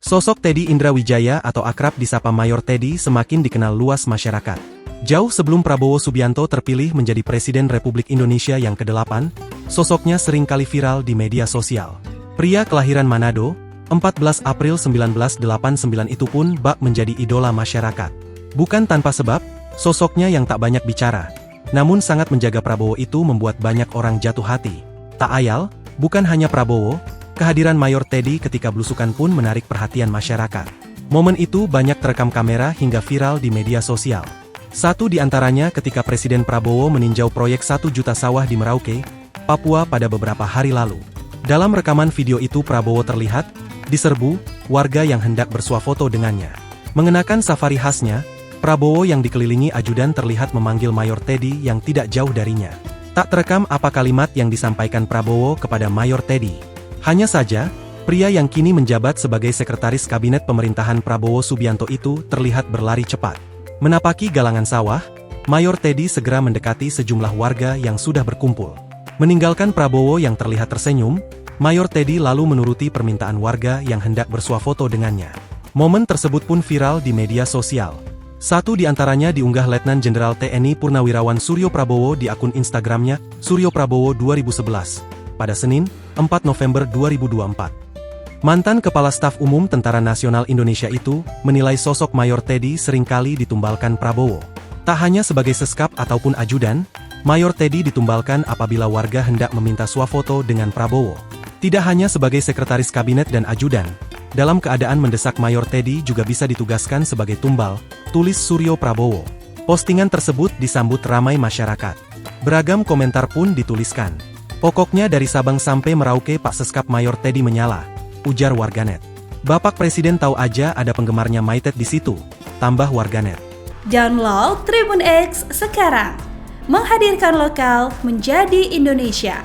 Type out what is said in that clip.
Sosok Teddy Indrawijaya atau akrab disapa Mayor Teddy semakin dikenal luas masyarakat. Jauh sebelum Prabowo Subianto terpilih menjadi Presiden Republik Indonesia yang ke-8, sosoknya sering kali viral di media sosial. Pria kelahiran Manado, 14 April 1989 itu pun bak menjadi idola masyarakat. Bukan tanpa sebab, sosoknya yang tak banyak bicara, namun sangat menjaga Prabowo itu membuat banyak orang jatuh hati. Tak ayal, bukan hanya Prabowo, kehadiran Mayor Teddy ketika belusukan pun menarik perhatian masyarakat. Momen itu banyak terekam kamera hingga viral di media sosial. Satu di antaranya ketika Presiden Prabowo meninjau proyek 1 juta sawah di Merauke, Papua pada beberapa hari lalu. Dalam rekaman video itu Prabowo terlihat diserbu warga yang hendak bersuah foto dengannya. Mengenakan safari khasnya, Prabowo yang dikelilingi ajudan terlihat memanggil Mayor Teddy yang tidak jauh darinya. Tak terekam apa kalimat yang disampaikan Prabowo kepada Mayor Teddy. Hanya saja, pria yang kini menjabat sebagai sekretaris kabinet pemerintahan Prabowo Subianto itu terlihat berlari cepat. Menapaki galangan sawah, Mayor Teddy segera mendekati sejumlah warga yang sudah berkumpul. Meninggalkan Prabowo yang terlihat tersenyum, Mayor Teddy lalu menuruti permintaan warga yang hendak bersuah foto dengannya. Momen tersebut pun viral di media sosial. Satu di antaranya diunggah Letnan Jenderal TNI Purnawirawan Suryo Prabowo di akun Instagramnya, Suryo Prabowo 2011, pada Senin, 4 November 2024. Mantan Kepala Staf Umum Tentara Nasional Indonesia itu menilai sosok Mayor Teddy seringkali ditumbalkan Prabowo. Tak hanya sebagai seskap ataupun ajudan, Mayor Teddy ditumbalkan apabila warga hendak meminta swafoto dengan Prabowo. Tidak hanya sebagai sekretaris kabinet dan ajudan, dalam keadaan mendesak Mayor Teddy juga bisa ditugaskan sebagai tumbal, tulis Suryo Prabowo. Postingan tersebut disambut ramai masyarakat. Beragam komentar pun dituliskan. Pokoknya dari Sabang sampai Merauke Pak Seskap Mayor Teddy menyala, ujar warganet. Bapak Presiden tahu aja ada penggemarnya Maitet di situ, tambah warganet. Download Tribun X sekarang, menghadirkan lokal menjadi Indonesia.